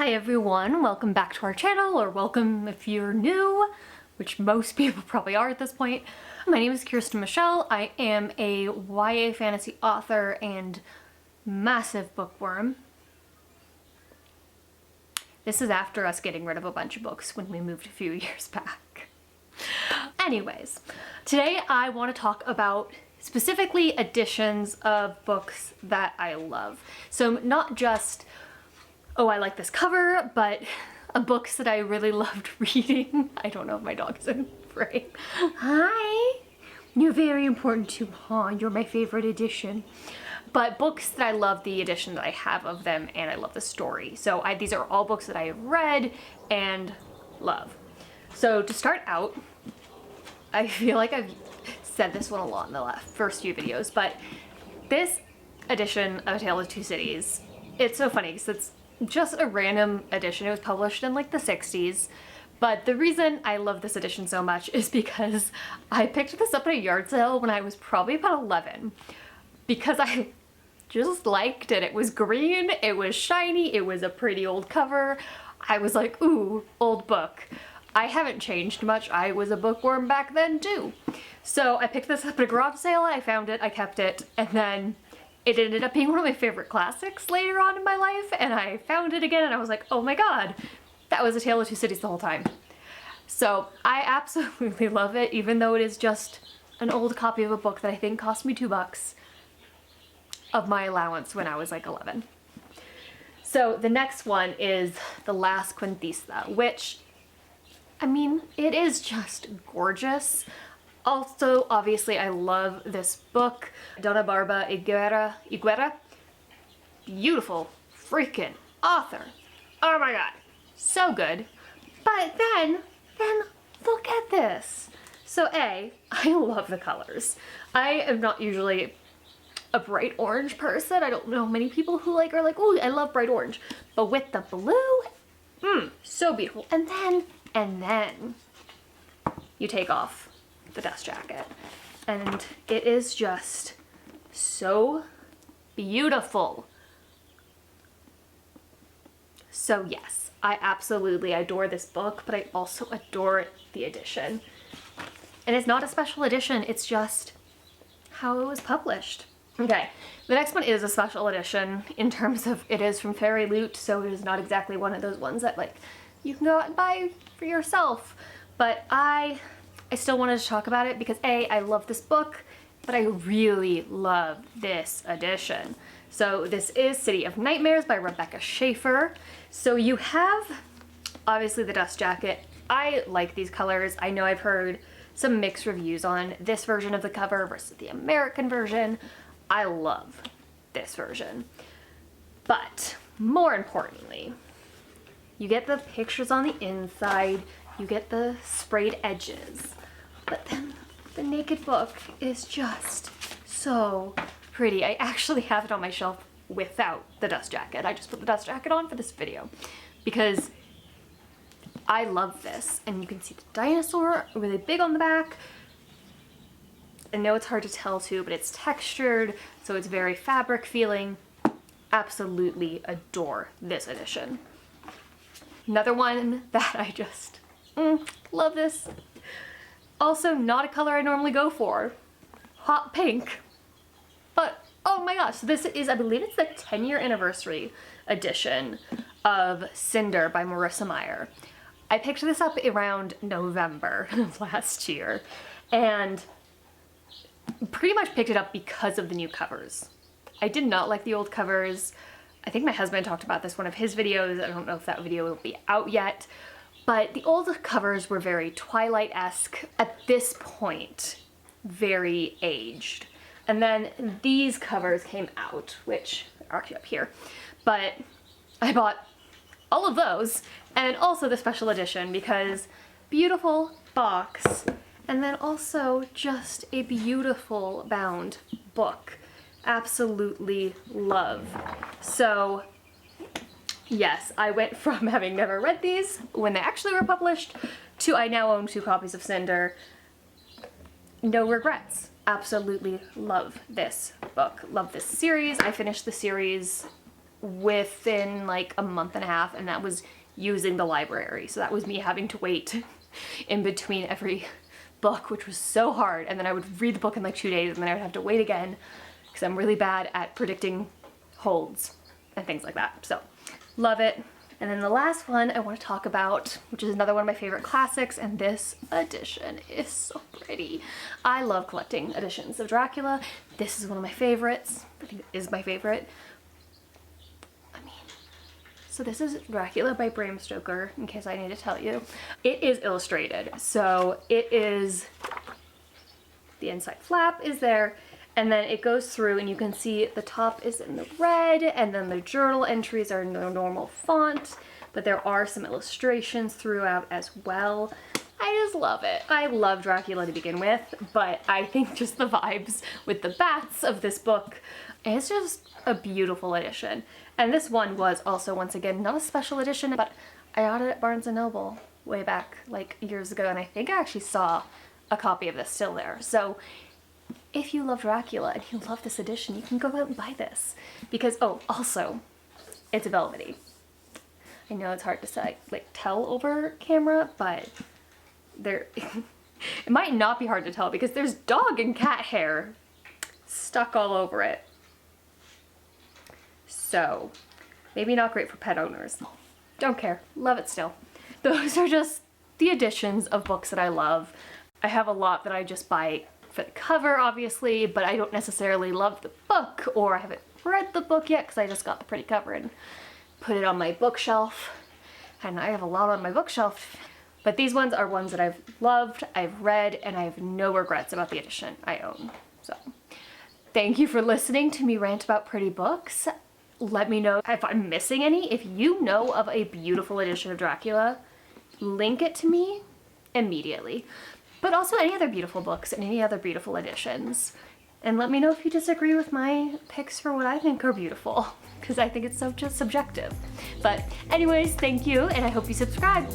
Hi everyone, welcome back to our channel, or welcome if you're new, which most people probably are at this point. My name is Kirsten Michelle. I am a YA fantasy author and massive bookworm. This is after us getting rid of a bunch of books when we moved a few years back. Anyways, today I want to talk about specifically editions of books that I love. So not just, oh, I like this cover, but books that I really loved reading. I don't know if my dog is in frame. Hi! You're very important too, huh? You're my favorite edition. But books that I love the edition that I have of them, and I love the story. So these are all books that I have read and love. So to start out, I feel like I've said this one a lot in the first few videos, but this edition of A Tale of Two Cities, it's so funny because it's just a random edition. It was published in like the 60s, but the reason I love this edition so much is because I picked this up at a yard sale when I was probably about 11 because I just liked it. It was green, it was shiny, it was a pretty old cover. I was like, ooh, old book. I haven't changed much. I was a bookworm back then too. So I picked this up at a garage sale, I found it, I kept it, and then it ended up being one of my favorite classics later on in my life, and I found it again and I was like, oh my god, that was A Tale of Two Cities the whole time. So I absolutely love it, even though it is just an old copy of a book that I think cost me $2 of my allowance when I was like 11. So the next one is The Last Cuentista, which, I mean, it is just gorgeous. Also, obviously, I love this book. Donna, Barba, Higuera. Beautiful freaking author. Oh my god. So good. But then look at this. So I love the colors. I am not usually a bright orange person. I don't know many people who are like, oh, I love bright orange. But with the blue, so beautiful. And then you take off the dust jacket and it is just so beautiful. So yes, I absolutely adore this book, but I also adore the edition. And it's not a special edition, it's just how it was published. Okay, the next one is a special edition in terms of it is from Fairy Loot, so it is not exactly one of those ones that like you can go out and buy for yourself. But I still wanted to talk about it because I love this book, but I really love this edition. So this is City of Nightmares by Rebecca Schaeffer. So you have obviously the dust jacket. I like these colors. I know I've heard some mixed reviews on this version of the cover versus the American version. I love this version. But more importantly, you get the pictures on the inside, you get the sprayed edges, but then the naked book is just so pretty. I actually have it on my shelf without the dust jacket. I just put the dust jacket on for this video because I love this. And you can see the dinosaur really big on the back. I know it's hard to tell too, but it's textured, so it's very fabric feeling. Absolutely adore this edition. Another one that I just love this. Also not a color I normally go for. Hot pink. But oh my gosh, this is, I believe it's the 10-year anniversary edition of Cinder by Marissa Meyer. I picked this up around November of last year and pretty much picked it up because of the new covers. I did not like the old covers. I think my husband talked about this in one of his videos. I don't know if that video will be out yet. But the old covers were very Twilight-esque. At this point, very aged. And then these covers came out, which are actually up here. But I bought all of those, and also the special edition because beautiful box, and then also just a beautiful bound book. Absolutely love. So yes, I went from having never read these when they actually were published to I now own 2 copies of Cinder. No regrets. Absolutely love this book. Love this series. I finished the series within like a month and a half, and that was using the library. So that was me having to wait in between every book, which was so hard. And then I would read the book in like 2 days, and then I would have to wait again because I'm really bad at predicting holds and things like that. So love it. And then the last one I want to talk about, which is another one of my favorite classics, and this edition is so pretty. I love collecting editions of Dracula. This is one of my favorites. I think it is my favorite. So this is Dracula by Bram Stoker, in case I need to tell you. It is illustrated, so it is, the inside flap is there, and then it goes through and you can see the top is in the red, and then the journal entries are in the normal font, but there are some illustrations throughout as well. I just love it. I love Dracula to begin with, but I think just the vibes with the bats of this book, it's just a beautiful edition. And this one was also, once again, not a special edition, but I got it at Barnes & Noble way back, like years ago, and I think I actually saw a copy of this still there. So if you love Dracula and you love this edition, you can go out and buy this. Because, oh, also, it's velvety. I know it's hard to say, like, tell over camera, but there, it might not be hard to tell because there's dog and cat hair stuck all over it. So, maybe not great for pet owners. Don't care. Love it still. Those are just the editions of books that I love. I have a lot that I just buy for the cover, obviously, but I don't necessarily love the book, or I haven't read the book yet because I just got the pretty cover and put it on my bookshelf. And I have a lot on my bookshelf. But these ones are ones that I've loved, I've read, and I have no regrets about the edition I own. So, thank you for listening to me rant about pretty books. Let me know if I'm missing any. If you know of a beautiful edition of Dracula, link it to me immediately. But also any other beautiful books and any other beautiful editions. And let me know if you disagree with my picks for what I think are beautiful, because I think it's so just subjective. But anyways, thank you, and I hope you subscribe.